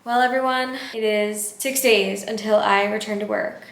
Well, everyone, it is 6 days until I return to work.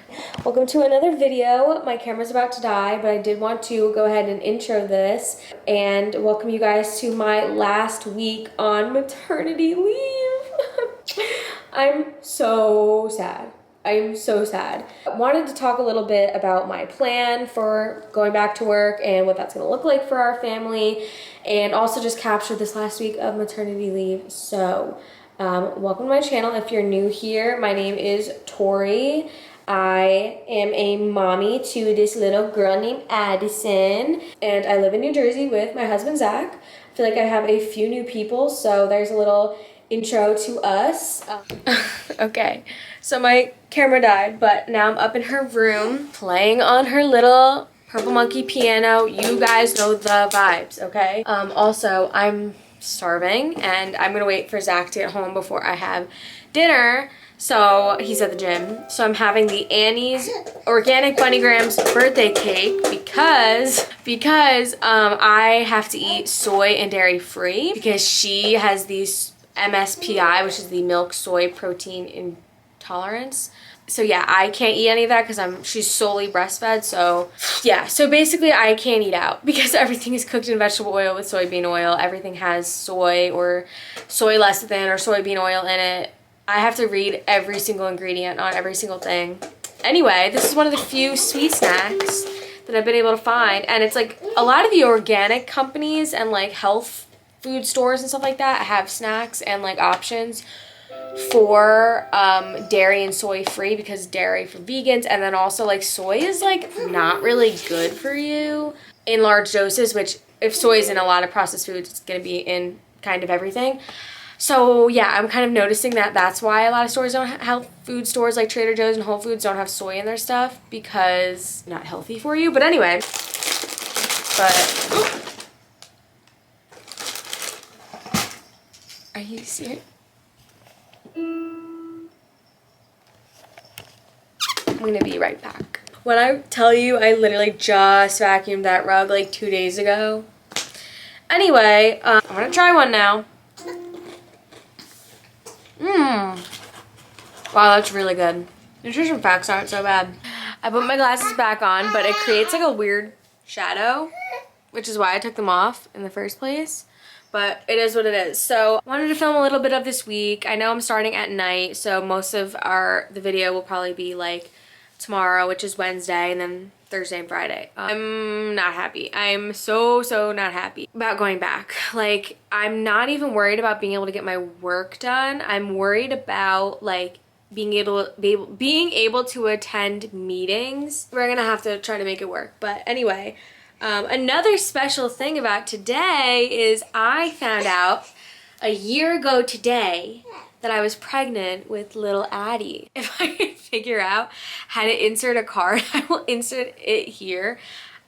Welcome to another video. My camera's about to die, but I did want to go ahead and intro this and welcome you guys to my last week on maternity leave. I'm so sad. I'm so sad. I wanted to talk a little bit about my plan for going back to work and what that's gonna look like for our family, and also just capture this last week of maternity leave. So, welcome to my channel. If you're new here, my name is Tori. I am a mommy to this little girl named Addison, and I live in New Jersey with my husband, Zach. I feel like I have a few new people, so there's a little intro to us. Okay, so my camera died, but now I'm up in her room playing on her little Purple Monkey piano. You guys know the vibes, okay? Also, I'm starving and I'm gonna wait for Zach to get home before I have dinner. So he's at the gym. So I'm having the Annie's Organic Bunny Grahams birthday cake because I have to eat soy and dairy free because she has these MSPI, which is the milk soy protein intolerance. So yeah, I can't eat any of that because she's solely breastfed. So yeah, so basically I can't eat out because everything is cooked in vegetable oil with soybean oil. Everything has soy or soy lecithin or soybean oil in it. I have to read every single ingredient on every single thing. Anyway, this is one of the few sweet snacks that I've been able to find. And it's like a lot of the organic companies and like health food stores and stuff like that have snacks and like options for dairy and soy free, because dairy for vegans, and then also like soy is like not really good for you in large doses, which if soy is in a lot of processed foods, it's going to be in kind of everything. So yeah, I'm kind of noticing that that's why a lot of stores don't health food stores like Trader Joe's and Whole Foods don't have soy in their stuff, because not healthy for you. But anyway, are you serious? I'm gonna be right back. When I tell you, I literally just vacuumed that rug like 2 days ago. Anyway, I'm gonna try one now. Wow, that's really good. Nutrition facts aren't so bad. I put my glasses back on, but it creates like a weird shadow, which is why I took them off in the first place. But it is what it is. So I wanted to film a little bit of this week. I know I'm starting at night, so most of the video will probably be like tomorrow, which is Wednesday, and then Thursday and Friday. I'm not happy. I'm so not happy about going back. Like, I'm not even worried about being able to get my work done. I'm worried about like being able to attend meetings. We're gonna have to try to make it work. But anyway, another special thing about today is I found out a year ago today that I was pregnant with little Addie. If I can figure out how to insert a card, I will insert it here.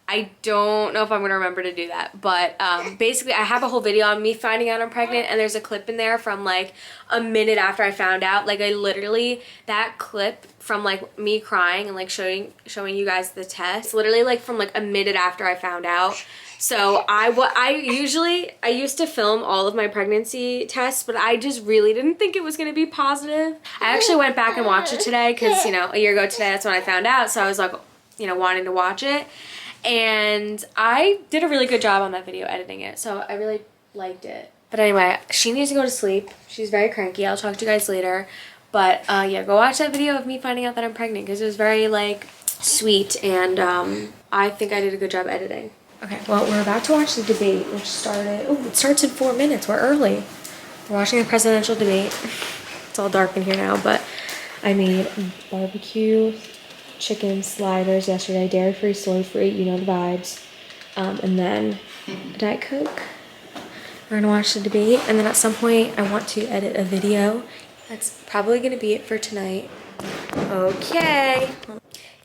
I don't know if I'm gonna remember to do that, but basically I have a whole video on me finding out I'm pregnant, and there's a clip in there from like a minute after I found out. Like, I literally, that clip from like me crying and like showing you guys the test, literally like from like a minute after I found out. So I used to film all of my pregnancy tests, but I just really didn't think it was gonna be positive. I actually went back and watched it today because, you know, a year ago today, that's when I found out. So I was like, you know, wanting to watch it. And I did a really good job on that video editing it. So I really liked it. But anyway, she needs to go to sleep. She's very cranky. I'll talk to you guys later. But yeah, go watch that video of me finding out that I'm pregnant, because it was very like sweet, and I think I did a good job editing. Okay, well, we're about to watch the debate, which started, oh, it starts in 4 minutes. We're early. We're watching the presidential debate. It's all dark in here now, but I made barbecue chicken sliders yesterday, dairy-free, soy-free, you know the vibes. And then a Diet Coke. We're gonna watch the debate, and then at some point I want to edit a video. That's probably gonna be it for tonight. Okay,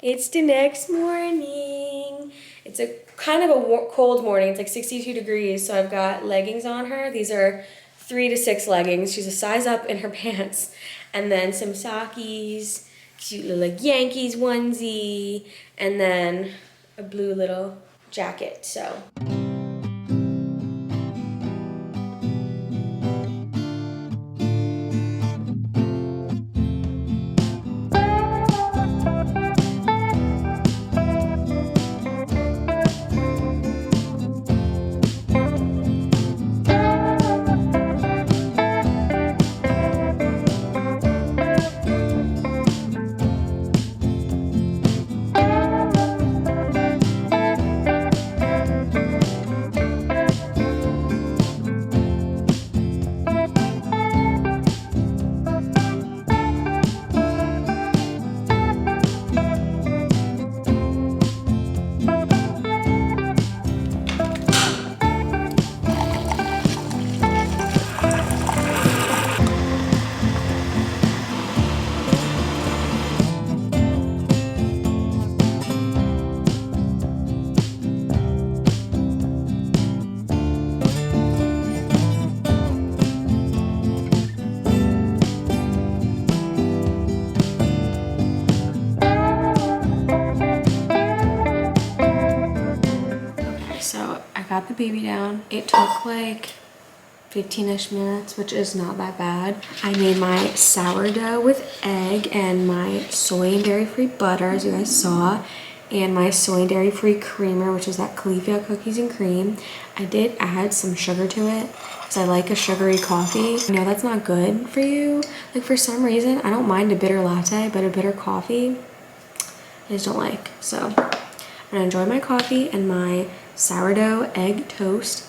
it's the next morning. It's a kind of a cold morning. It's like 62 degrees, so I've got leggings on her. These are 3 to 6 leggings. She's a size up in her pants. And then some sockies, cute little like Yankees onesie, and then a blue little jacket, so. got the baby down. It took like 15-ish minutes, which is not that bad. I made my sourdough with egg and my soy and dairy-free butter, as you guys saw, and my soy and dairy-free creamer, which is that Califia cookies and cream. I did add some sugar to it because I like a sugary coffee. I know that's not good for you. Like, for some reason, I don't mind a bitter latte, but a bitter coffee, I just don't like. So I'm gonna enjoy my coffee and my sourdough egg toast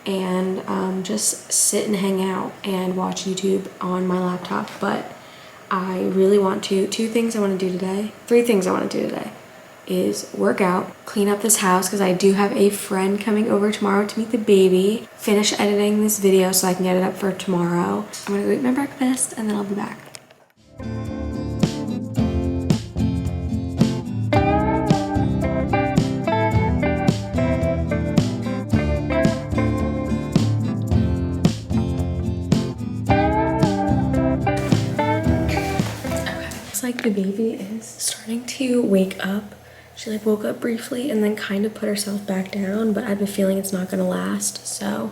and just sit and hang out and watch YouTube on my laptop. But I really want to, three things I want to do today is work out, clean up this house because I do have a friend coming over tomorrow to meet the baby, finish editing this video so I can get it up for tomorrow. I'm gonna go eat my breakfast and then I'll be back. Like the baby is starting to wake up. She like woke up briefly and then kind of put herself back down, but I have a feeling it's not gonna last. So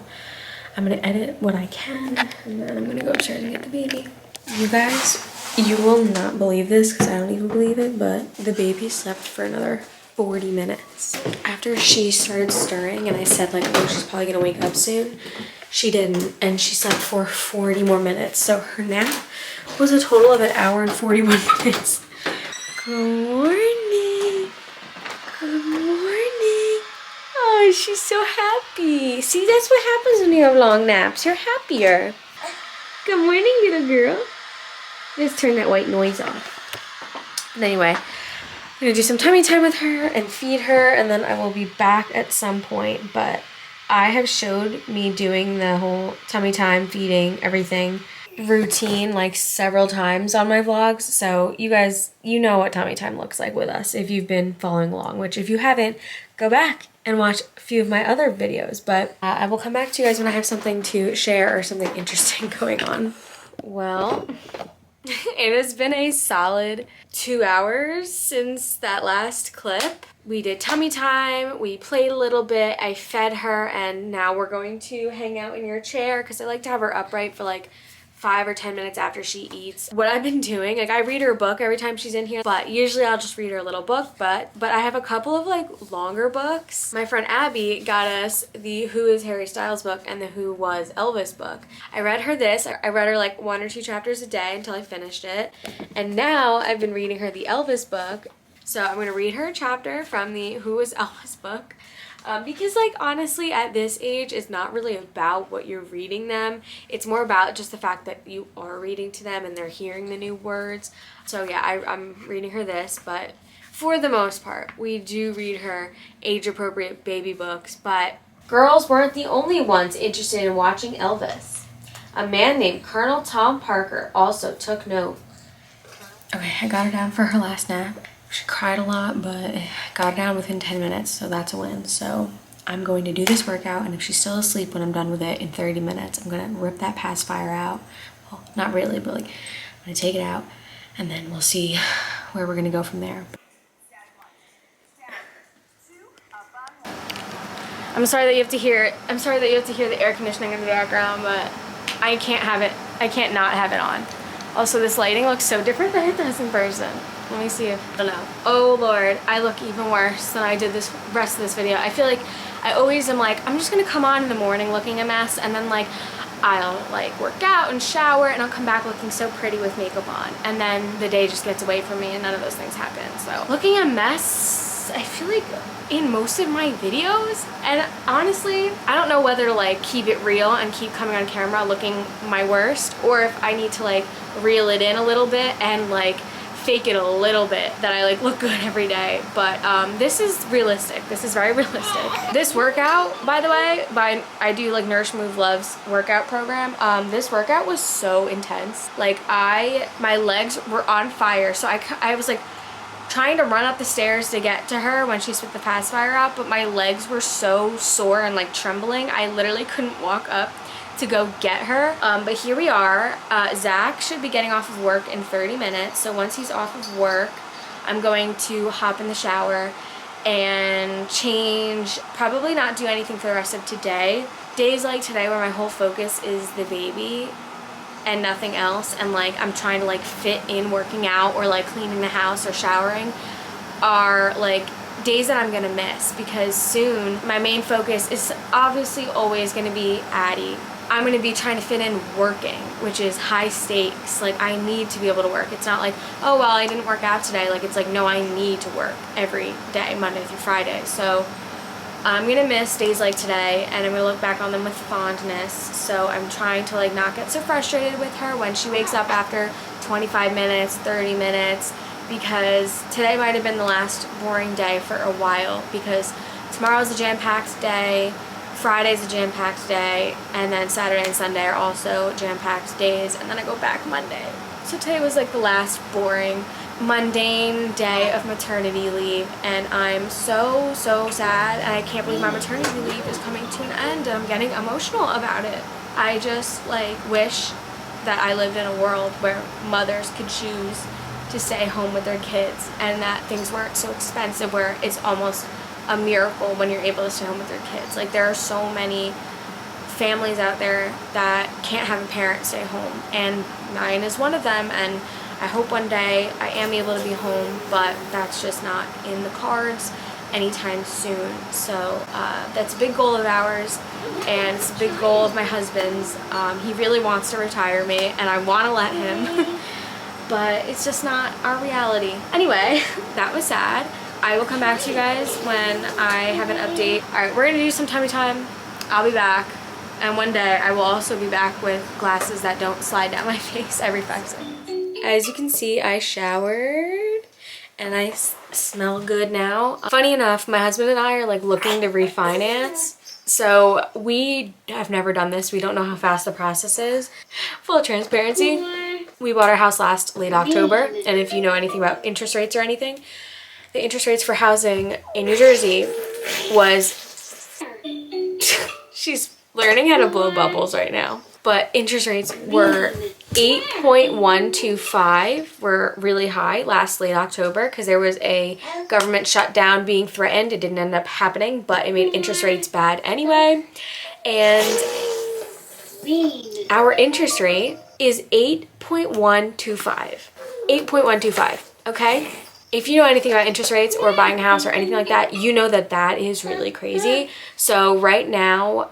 I'm gonna edit what I can and then I'm gonna go upstairs and get the baby. You guys, you will not believe this because I don't even believe it, but the baby slept for another 40 minutes. After she started stirring and I said like, oh, she's probably gonna wake up soon, she didn't, and she slept for 40 more minutes. So her nap was a total of 1 hour and 41 minutes. Good morning. Good morning. Oh, she's so happy. See, that's what happens when you have long naps. You're happier. Good morning, little girl. Let's turn that white noise off. But anyway, I'm gonna do some tummy time with her and feed her, and then I will be back at some point. But I have showed me doing the whole tummy time, feeding, everything routine like several times on my vlogs, so you guys, you know what tummy time looks like with us if you've been following along, which if you haven't, go back and watch a few of my other videos. But I will come back to you guys when I have something to share or something interesting going on. Well, it has been a solid 2 hours since that last clip. We did tummy time, we played a little bit, I fed her, and now we're going to hang out in your chair because I like to have her upright for like 5 or 10 minutes after she eats. What I've been doing, like I read her a book every time she's in here, but usually I'll just read her a little book, but I have a couple of like longer books. My friend Abby got us the Who is Harry Styles book and the Who was Elvis book. I read her this. I read her like 1 or 2 chapters a day until I finished it. And now I've been reading her the Elvis book. So I'm going to read her a chapter from the Who is Elvis book. Because like honestly at this age it's not really about what you're reading them, it's more about just the fact that you are reading to them and they're hearing the new words. So yeah, I'm reading her this, but for the most part we do read her age appropriate baby books. But girls weren't the only ones interested in watching Elvis. A man named Colonel Tom Parker also took note. Okay, I got her down for her last nap. She cried a lot, but got her down within 10 minutes, so that's a win. So I'm going to do this workout, and if she's still asleep when I'm done with it in 30 minutes, I'm gonna rip that pacifier out. Well, not really, but like I'm gonna take it out, and then we'll see where we're gonna go from there. I'm sorry that you have to hear the air conditioning in the background, but I can't have it. I can't not have it on. Also, this lighting looks so different than it does in person. Let me see if, I don't know. Oh Lord, I look even worse than I did this rest of this video. I feel like I always am like, I'm just gonna come on in the morning looking a mess, and then like I'll like work out and shower and I'll come back looking so pretty with makeup on, and then the day just gets away from me and none of those things happen. So looking a mess, I feel like in most of my videos, and honestly I don't know whether to like keep it real and keep coming on camera looking my worst, or if I need to like reel it in a little bit and like fake it a little bit that I like look good every day. But this is realistic. This is very realistic. This workout, by the way, I do like Nourish Move Love's workout program. This workout was so intense. Like my legs were on fire, so I was like trying to run up the stairs to get to her when she spit the pacifier out, but my legs were so sore and like trembling, I literally couldn't walk up to go get her. But here we are. Zach should be getting off of work in 30 minutes, so once he's off of work I'm going to hop in the shower and change, probably not do anything for the rest of today. Days like today where my whole focus is the baby and nothing else, and like I'm trying to like fit in working out or like cleaning the house or showering, are like days that I'm gonna miss, because soon my main focus is obviously always gonna be Addie. I'm gonna be trying to fit in working, which is high stakes. Like I need to be able to work. It's not like, oh well, I didn't work out today. Like it's like, no, I need to work every day, Monday through Friday. So I'm gonna miss days like today, and I'm gonna look back on them with fondness. So I'm trying to like not get so frustrated with her when she wakes up after 25 minutes, 30 minutes, because today might have been the last boring day for a while, because tomorrow's a jam-packed day, Friday's a jam-packed day, and then Saturday and Sunday are also jam-packed days, and then I go back Monday. So today was like the last boring, mundane day of maternity leave, and I'm so sad, and I can't believe my maternity leave is coming to an end, and I'm getting emotional about it. I just like wish that I lived in a world where mothers could choose to stay home with their kids, and that things weren't so expensive, where it's almost a miracle when you're able to stay home with your kids. Like there are so many families out there that can't have a parent stay home, and mine is one of them, and I hope one day I am able to be home, but that's just not in the cards anytime soon. So that's a big goal of ours, and it's a big goal of my husband's. He really wants to retire me, and I want to let him but it's just not our reality. Anyway, that was sad. I will come back to you guys when I have an update. Alright, we're gonna do some tummy time. I'll be back. And one day I will also be back with glasses that don't slide down my face every 5 seconds. As you can see, I showered and I smell good now. Funny enough, my husband and I are like looking to refinance. So we have never done this. We don't know how fast the process is. Full transparency. We bought our house late October. And if you know anything about interest rates or anything, the interest rates for housing in New Jersey was, she's learning how to blow bubbles right now. But interest rates were 8.125, were really high late October, because there was a government shutdown being threatened. It didn't end up happening, but it made interest rates bad anyway. And our interest rate is 8.125. 8.125, okay? If you know anything about interest rates or buying a house or anything like that, you know that that is really crazy. So right now,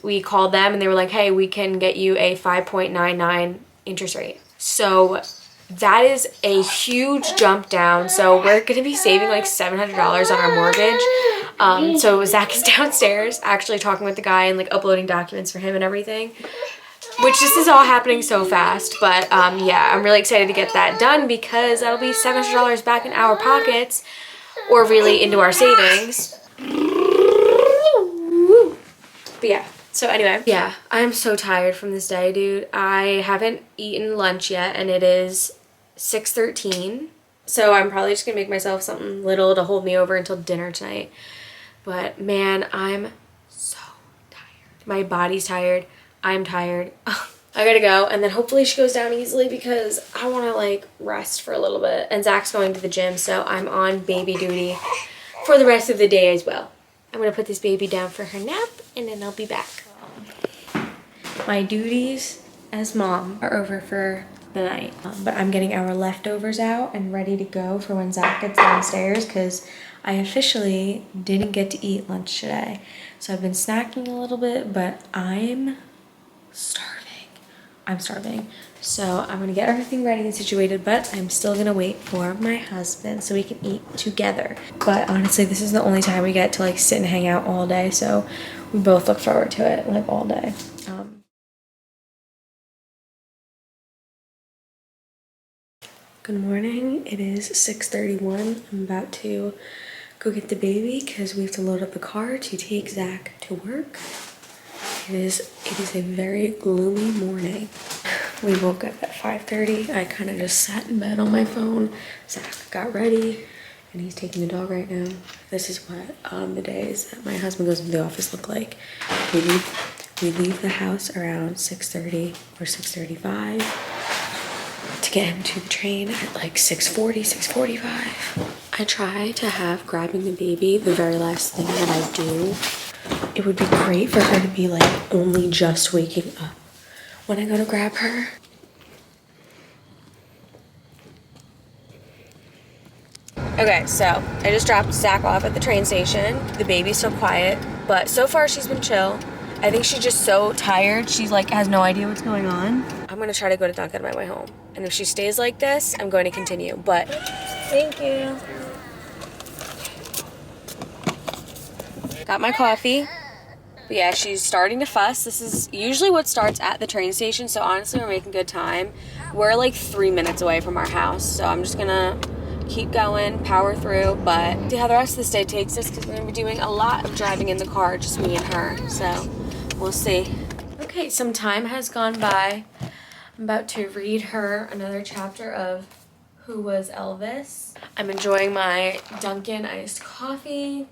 we called them and they were like, hey, we can get you a 5.99 interest rate. So that is a huge jump down. So we're gonna be saving like $700 on our mortgage. So Zach is downstairs actually talking with the guy and like uploading documents for him and everything. Which this is all happening so fast, but yeah, I'm really excited to get that done, because that'll be $700 back in our pockets, or really into our savings. But yeah, so anyway, yeah, I'm so tired from this day, dude. I haven't eaten lunch yet, and it is 6:13, so I'm probably just gonna make myself something little to hold me over until dinner tonight. But man, I'm so tired. My body's tired. I'm tired. I gotta go, and then hopefully she goes down easily, because I want to like rest for a little bit. And Zach's going to the gym, so I'm on baby duty for the rest of the day as well. I'm gonna put this baby down for her nap, and then I'll be back. My duties as mom are over for the night, but I'm getting our leftovers out and ready to go for when Zach gets downstairs, because I officially didn't get to eat lunch today. So I've been snacking a little bit, but I'm starving. So I'm gonna get everything ready and situated, but I'm still gonna wait for my husband so we can eat together. But honestly, this is the only time we get to like sit and hang out all day, so we both look forward to it like all day. Good morning. It is 6:31. I'm about to go get the baby because we have to load up the car to take Zach to work. It is a very gloomy morning. We woke up at 5:30. I kind of just sat in bed on my phone. Zach got ready and he's taking the dog right now. This is what the days that my husband goes into the office look like. We leave the house around 6:30 or 6:35 to get into the train at like 6:40, 6:45. I try to have grabbing the baby the very last thing that I do. It would be great for her to be like only just waking up when I go to grab her. Okay, so I just dropped Zach off at the train station. The baby's still quiet, but so far she's been chill. I think she's just so tired. She's like has no idea what's going on. I'm gonna try to go to Dunkin' on my way home. And if she stays like this, I'm going to continue, but thank you. Got my coffee. But yeah, she's starting to fuss. This is usually what starts at the train station, so honestly, we're making good time. We're like 3 minutes away from our house, so I'm just gonna keep going, power through, but see how the rest of this day takes us because we're gonna be doing a lot of driving in the car, just me and her, so we'll see. Okay, some time has gone by. I'm about to read her another chapter of Who Was Elvis. I'm enjoying my Dunkin' iced coffee.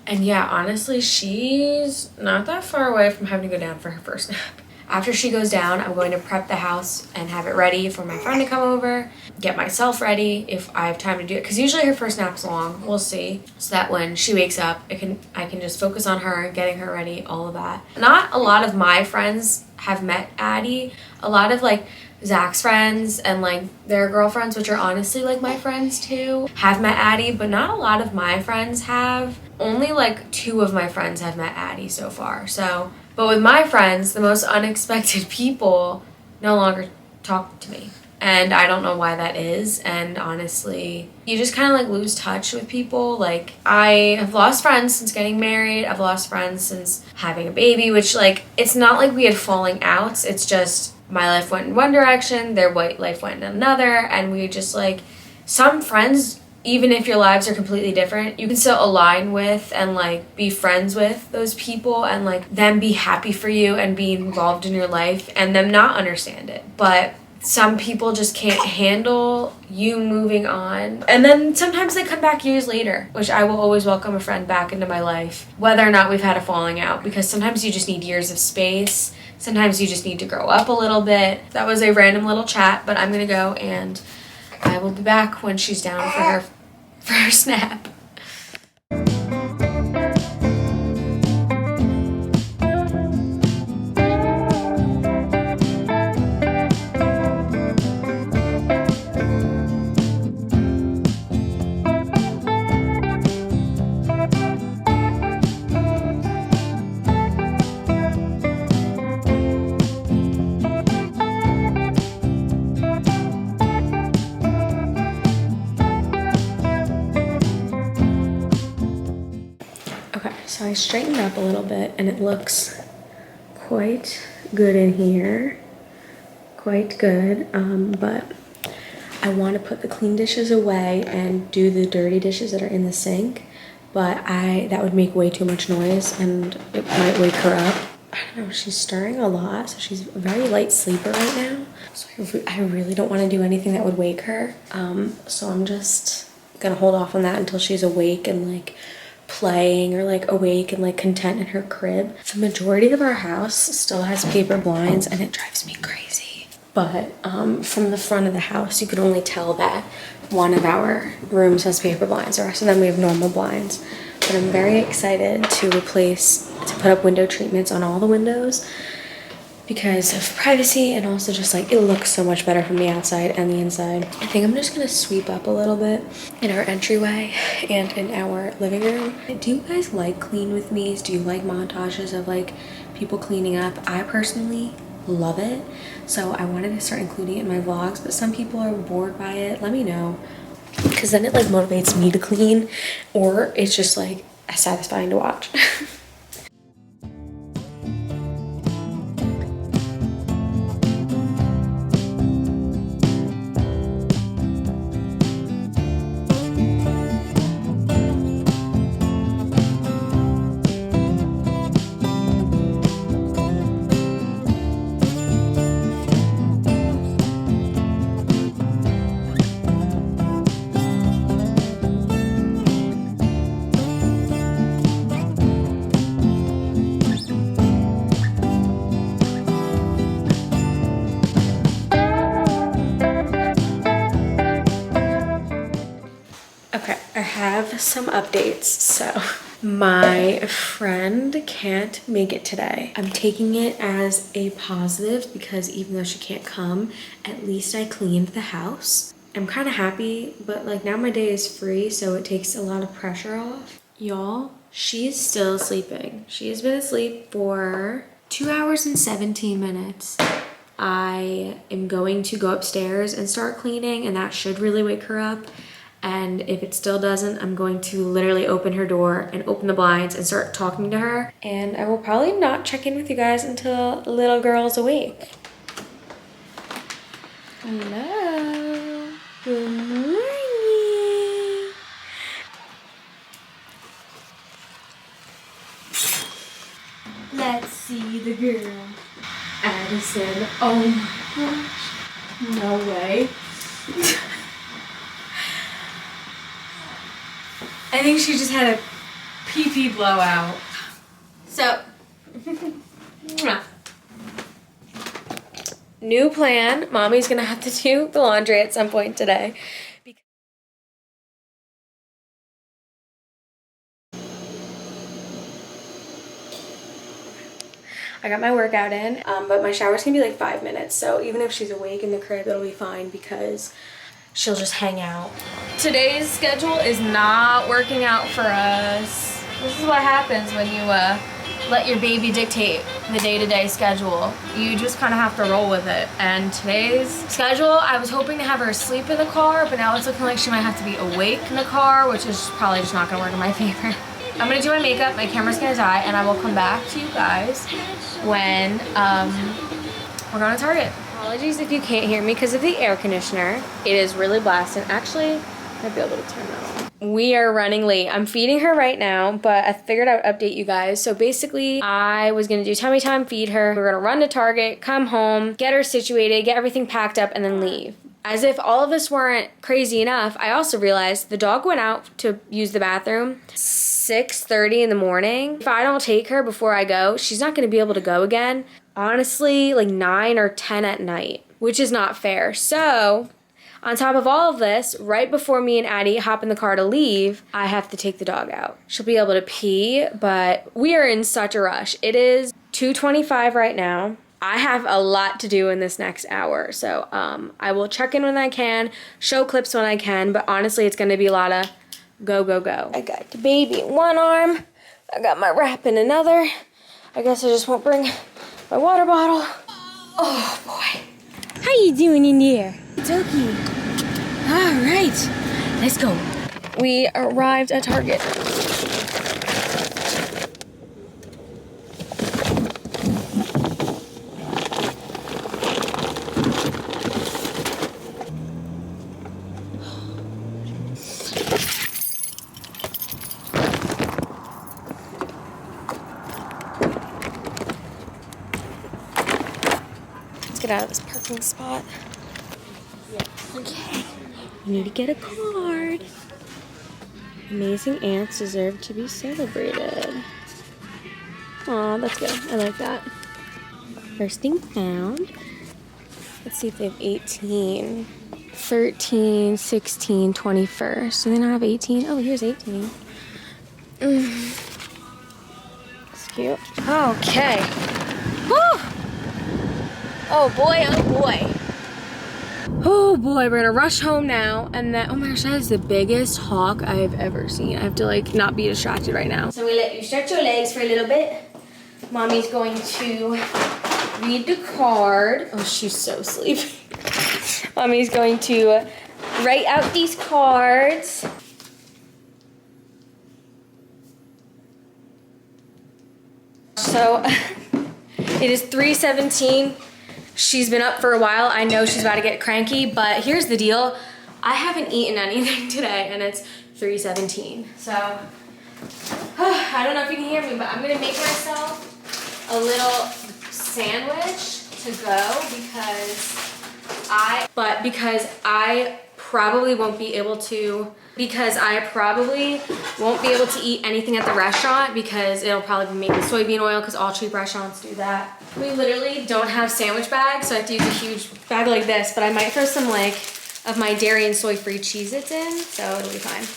And yeah, honestly, she's not that far away from having to go down for her first nap. After she goes down, I'm going to prep the house and have it ready for my friend to come over, get myself ready if I have time to do it. Because usually her first nap's long, we'll see. So that when she wakes up, I can just focus on her, getting her ready, all of that. Not a lot of my friends have met Addie. A lot of like Zach's friends and like their girlfriends, which are honestly like my friends too, have met Addie, but not a lot of my friends have. Only like 2 of my friends have met Addie so far. So, but with my friends, the most unexpected people no longer talk to me. And I don't know why that is. And honestly, you just kind of like lose touch with people. Like I have lost friends since getting married. I've lost friends since having a baby, which like, it's not like we had falling outs. It's just my life went in one direction, their life went in another. And we just like, some friends, even if your lives are completely different, you can still align with and like be friends with those people and like them be happy for you and be involved in your life and them not understand it. But some people just can't handle you moving on. And then sometimes they come back years later, which I will always welcome a friend back into my life, whether or not we've had a falling out, because sometimes you just need years of space. Sometimes you just need to grow up a little bit. That was a random little chat, but I'm gonna go and I will be back when she's down for her snap. So I straightened up a little bit and it looks quite good in here. Quite good, but I want to put the clean dishes away and do the dirty dishes that are in the sink, but that would make way too much noise and it might wake her up. I don't know, she's stirring a lot, so she's a very light sleeper right now. So I really don't want to do anything that would wake her. So I'm just gonna hold off on that until she's awake and like playing or like awake and like content in her crib. The majority of our house still has paper blinds and it drives me crazy. But from the front of the house, you could only tell that one of our rooms has paper blinds. The rest of them we have normal blinds. But I'm very excited to put up window treatments on all the windows because of privacy and also just like it looks so much better from the outside and the inside. I think I'm just gonna sweep up a little bit in our entryway and in our living room. Do you guys like clean with me's? Do you like montages of like people cleaning up? I personally love it, so I wanted to start including it in my vlogs, but some people are bored by it. Let me know, because then it like motivates me to clean, or it's just like satisfying to watch. have some updates. So my friend can't make it today. I'm taking it as a positive because even though she can't come, at least I cleaned the house. I'm kind of happy, but like now my day is free, so it takes a lot of pressure off. Y'all, she's still sleeping. She has been asleep for 2 hours and 17 minutes. I am going to go upstairs and start cleaning, and that should really wake her up. And if it still doesn't, I'm going to literally open her door and open the blinds and start talking to her. And I will probably not check in with you guys until little girl's awake. Hello. Good morning. Let's see the girl. Addison. Oh my gosh. No way. I think she just had a pee-pee blowout. So, new plan. Mommy's gonna have to do the laundry at some point today. I got my workout in, but my shower's gonna be like 5 minutes. So even if she's awake in the crib, it'll be fine because she'll just hang out. Today's schedule is not working out for us. This is what happens when you let your baby dictate the day-to-day schedule. You just kind of have to roll with it. And today's schedule, I was hoping to have her asleep in the car, but now it's looking like she might have to be awake in the car, which is probably just not gonna work in my favor. I'm gonna do my makeup, my camera's gonna die, and I will come back to you guys when we're going to Target. Apologies if you can't hear me because of the air conditioner. It is really blasting. Actually, I might be able to turn that on. We are running late. I'm feeding her right now, but I figured I would update you guys. So basically, I was gonna do tummy time, feed her. We're gonna run to Target, come home, get her situated, get everything packed up, and then leave. As if all of this weren't crazy enough, I also realized the dog went out to use the bathroom 6:30 in the morning. If I don't take her before I go, she's not gonna be able to go again. Honestly, like 9 or 10 at night, which is not fair. So, on top of all of this, right before me and Addie hop in the car to leave, I have to take the dog out. She'll be able to pee, but we are in such a rush. It is 2:25 right now. I have a lot to do in this next hour, so I will check in when I can, show clips when I can, but honestly, it's gonna be a lot of go, go, go. I got the baby in one arm, I got my wrap in another. I guess I just won't bring my water bottle. Oh boy. How you doing in there? It's okay. All right, let's go. We arrived at Target. Let's get out of this parking spot. Okay, we need to get a card. Amazing aunts deserve to be celebrated. Aw, that's good. I like that. First thing found. Let's see if they have 18. 13, 16, 21st. Do they not have 18? Oh, here's 18. It's cute. Okay. Woo! Oh boy, oh boy. Oh boy, we're gonna rush home now. And then, oh my gosh, that is the biggest hawk I've ever seen. I have to like not be distracted right now. So we let you stretch your legs for a little bit. Mommy's going to read the card. Oh, she's so sleepy. Mommy's going to write out these cards. So it is 3:17. She's been up for a while. I know she's about to get cranky, but here's the deal. I haven't eaten anything today and it's 3:17. So I don't know if you can hear me, but I'm gonna make myself a little sandwich to go because I probably won't be able to eat anything at the restaurant because it'll probably be made with soybean oil because all cheap restaurants do that. We literally don't have sandwich bags, so I have to use a huge bag like this, but I might throw some like of my dairy and soy-free Cheez-Its in, so it'll be fine.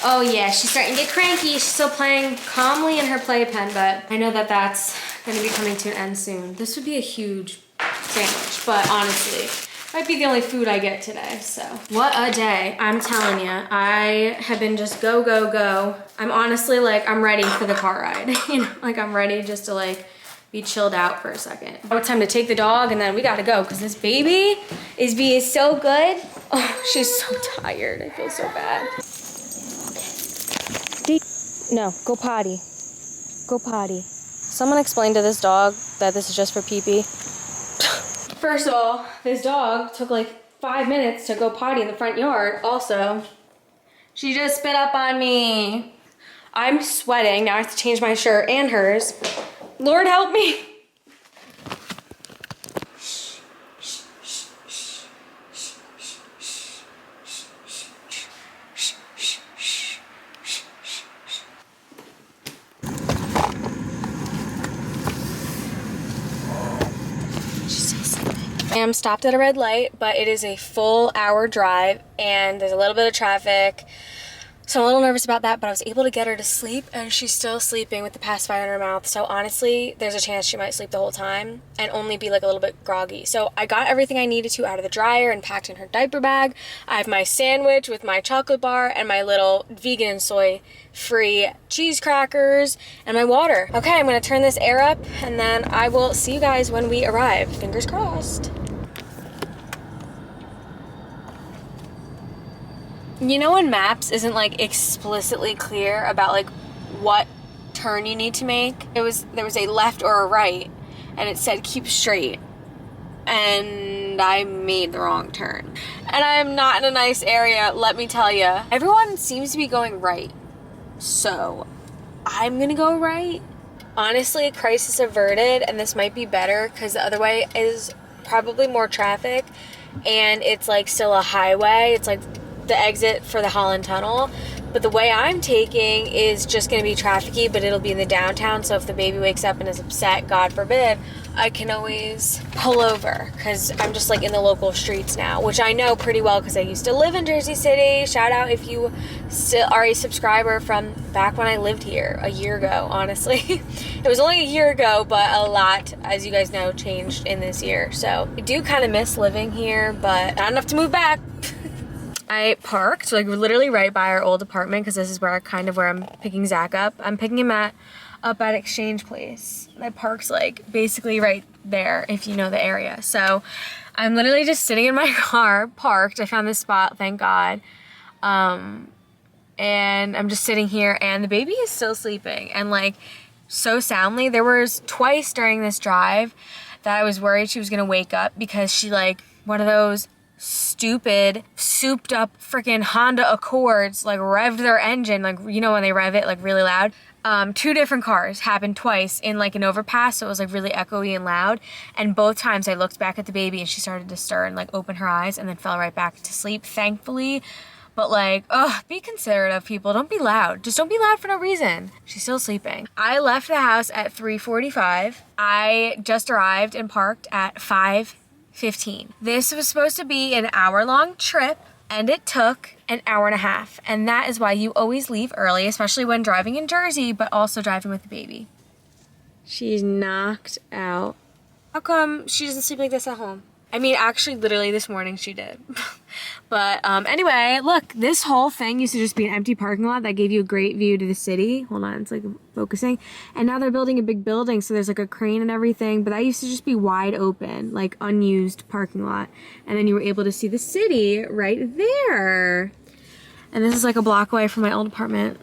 Oh yeah, she's starting to get cranky. She's still playing calmly in her playpen, but I know that that's gonna be coming to an end soon. This would be a huge sandwich, but honestly, might be the only food I get today, so. What a day, I'm telling you. I have been just go, go, go. I'm honestly like, I'm ready for the car ride. You know, like I'm ready just to like be chilled out for a second. Oh, it's time to take the dog and then we gotta go because this baby is being so good. Oh, she's so tired. I feel so bad. No, go potty. Go potty. Someone explained to this dog that this is just for pee-pee. First of all, this dog took like 5 minutes to go potty in the front yard. Also, she just spit up on me. I'm sweating. Now I have to change my shirt and hers. Lord help me. I'm stopped at a red light, but it is a full hour drive and there's a little bit of traffic. So I'm a little nervous about that, but I was able to get her to sleep and she's still sleeping with the pacifier in her mouth. So honestly, there's a chance she might sleep the whole time and only be like a little bit groggy. So I got everything I needed to out of the dryer and packed in her diaper bag. I have my sandwich with my chocolate bar and my little vegan and soy free cheese crackers and my water. Okay, I'm gonna turn this air up and then I will see you guys when we arrive. Fingers crossed. You know when Maps isn't like explicitly clear about like what turn you need to make? There was a left or a right and it said keep straight and I made the wrong turn. And I am not in a nice area, let me tell you. Everyone seems to be going right. So I'm gonna go right. Honestly, crisis averted and this might be better because the other way is probably more traffic and it's like still a highway. It's like the exit for the Holland Tunnel, but the way I'm taking is just going to be trafficy, but it'll be in the downtown, so if the baby wakes up and is upset, God forbid, I can always pull over because I'm just like in the local streets now, which I know pretty well because I used to live in Jersey City. Shout out if you still are a subscriber from back when I lived here a year ago. Honestly, it was only a year ago, but a lot, as you guys know, changed in this year, so I do kind of miss living here, but not enough to move back. I parked like literally right by our old apartment because this is where I'm picking Zach up. I'm picking him up at Exchange Place. I parked like basically right there if you know the area. So I'm literally just sitting in my car parked. I found this spot, thank God. And I'm just sitting here and the baby is still sleeping and like so soundly. There was twice during this drive that I was worried she was gonna wake up because she like one of those stupid souped up freaking Honda Accords like revved their engine, like you know when they rev it like really loud. 2 different cars happened twice in like an overpass, so it was like really echoey and loud, and both times I looked back at the baby and she started to stir and like open her eyes and then fell right back to sleep, thankfully. But like, be considerate of people. Don't be loud. Just don't be loud for no reason. She's still sleeping. I left the house at 3:45. I just arrived and parked at 5:15. This was supposed to be an hour-long trip and it took an hour and a half. And that is why you always leave early, especially when driving in Jersey, but also driving with the baby. She's knocked out. How come she doesn't sleep like this at home? I mean, actually, literally this morning she did. But anyway, look, this whole thing used to just be an empty parking lot that gave you a great view to the city. Hold on, it's like focusing. And now they're building a big building, so there's like a crane and everything. But that used to just be wide open, like unused parking lot. And then you were able to see the city right there. And this is like a block away from my old apartment.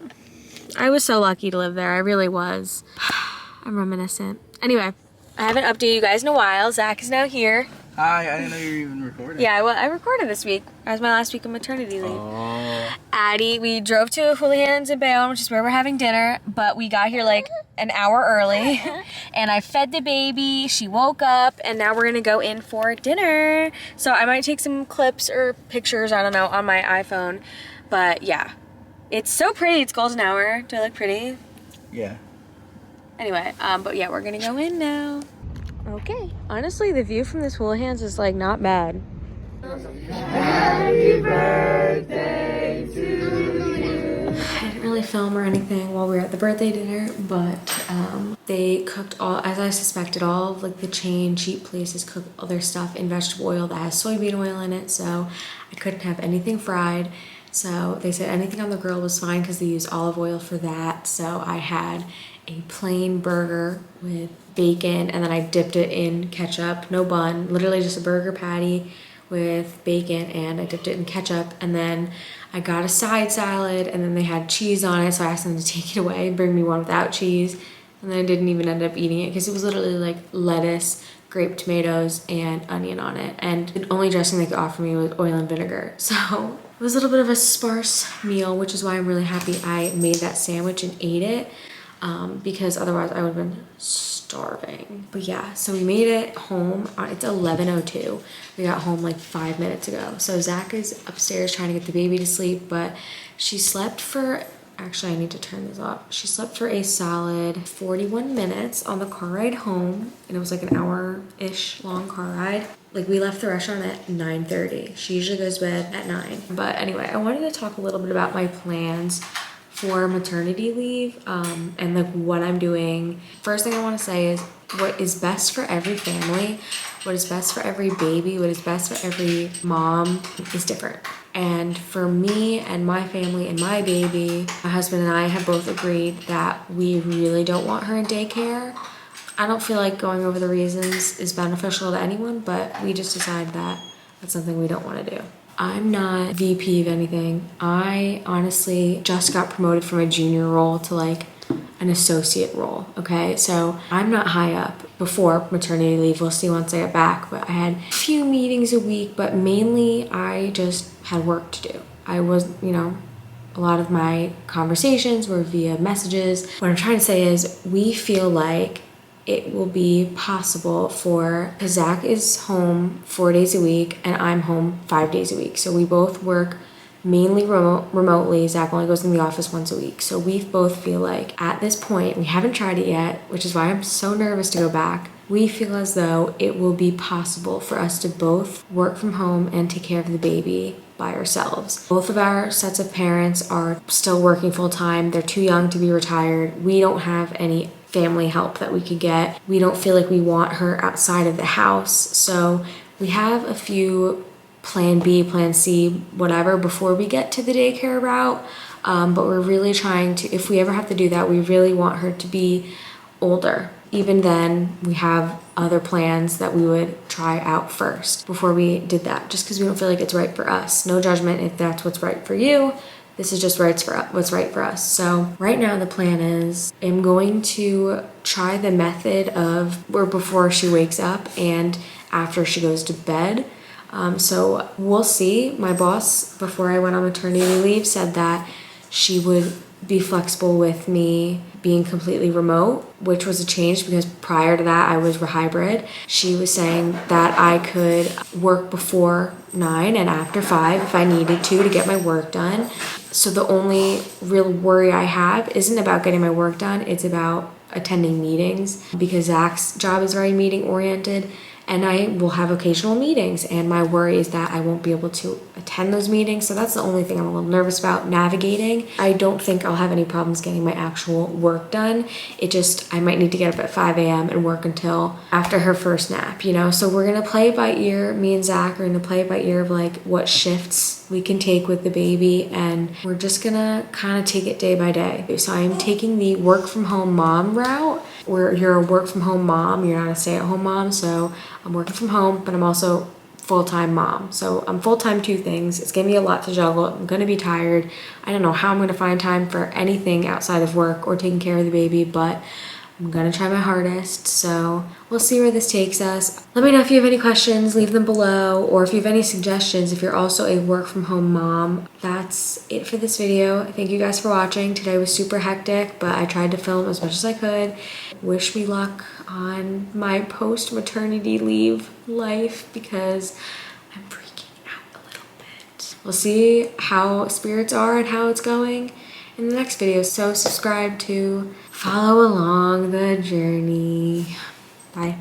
I was so lucky to live there. I really was. I'm reminiscent. Anyway, I haven't updated you guys in a while. Zach is now here. Hi, I didn't know you were even recording. Yeah, well, I recorded this week. That was my last week of maternity leave. Oh. Addie, we drove to Houlihan's in Bayonne, which is where we're having dinner, but we got here like an hour early, and I fed the baby, she woke up, and now we're gonna go in for dinner. So I might take some clips or pictures, I don't know, on my iPhone, but yeah. It's so pretty, it's golden hour. Do I look pretty? Yeah. Anyway, but yeah, we're gonna go in now. Okay, honestly, the view from this Houlihan's is like not bad. Happy birthday to you. film or anything while we were at the birthday dinner, but they cooked all, as I suspected, all of like the chain cheap places cook all their stuff in vegetable oil that has soybean oil in it, so I couldn't have anything fried. So they said anything on the grill was fine because they use olive oil for that. So I had a plain burger with bacon, and then I dipped it in ketchup, no bun, literally just a burger patty with bacon, and I dipped it in ketchup. And then I got a side salad, and then they had cheese on it, so I asked them to take it away and bring me one without cheese. And then I didn't even end up eating it because it was literally like lettuce, grape tomatoes, and onion on it. And the only dressing they could offer me was oil and vinegar. So it was a little bit of a sparse meal, which is why I'm really happy I made that sandwich and ate it, because otherwise I would have been starving. But yeah, so we made it home. It's 11:02. We got home like 5 minutes ago. So Zach is upstairs trying to get the baby to sleep, but she slept for, actually I need to turn this off. She slept for a solid 41 minutes on the car ride home, and it was like an hour-ish long car ride. Like we left the restaurant at 9:30. She usually goes to bed at 9. But anyway, I wanted to talk a little bit about my plans for maternity leave, and like what I'm doing. First thing I want to say is what is best for every family, what is best for every baby, what is best for every mom is different. And for me and my family and my baby, my husband and I have both agreed that we really don't want her in daycare. I don't feel like going over the reasons is beneficial to anyone, but we just decided that that's something we don't want to do. I'm not VP of anything. I honestly just got promoted from a junior role to like an associate role, okay? So I'm not high up before maternity leave. We'll see once I get back, but I had a few meetings a week, but mainly I just had work to do. I was, a lot of my conversations were via messages. What I'm trying to say is we feel like it will be possible for, because Zach is home 4 days a week and I'm home 5 days a week. So we both work mainly remotely. Zach only goes in the office once a week. So we both feel like at this point, we haven't tried it yet, which is why I'm so nervous to go back. We feel as though it will be possible for us to both work from home and take care of the baby by ourselves. Both of our sets of parents are still working full time. They're too young to be retired. We don't have any family help that we could get. We don't feel like we want her outside of the house. So we have a few plan B, plan C, whatever before we get to the daycare route. But we're really trying to, if we ever have to do that, we really want her to be older. Even then, we have other plans that we would try out first before we did that, just because we don't feel like it's right for us. No judgment if that's what's right for you. This is just what's right for us. So right now the plan is I'm going to try the method of where before she wakes up and after she goes to bed. So we'll see. My boss, before I went on maternity leave, said that she would be flexible with me being completely remote, which was a change because prior to that I was hybrid. She was saying that I could work before 9 and after 5 if I needed to get my work done. So the only real worry I have isn't about getting my work done, it's about attending meetings, because Zach's job is very meeting oriented and I will have occasional meetings, and my worry is that I won't be able to attend those meetings. So that's the only thing I'm a little nervous about navigating. I don't think I'll have any problems getting my actual work done. It just, I might need to get up at 5 a.m. and work until after her first nap, So we're gonna play it by ear. Me and Zach are gonna play it by ear of like what shifts we can take with the baby, and we're just gonna kind of take it day by day. So I'm taking the work from home mom route, where you're a work from home mom, you're not a stay-at-home mom. So I'm working from home, but I'm also full-time mom. So I'm full-time 2 things. It's gonna be a lot to juggle. I'm gonna be tired. I don't know how I'm gonna find time for anything outside of work or taking care of the baby, but I'm gonna try my hardest. So we'll see where this takes us. Let me know if you have any questions, leave them below, or if you have any suggestions, if you're also a work from home mom. That's it for this video. Thank you guys for watching. Today was super hectic, but I tried to film as much as I could. Wish me luck on my post-maternity leave life, because I'm freaking out a little bit. We'll see how spirits are and how it's going in the next video. So subscribe to follow along the journey. Bye.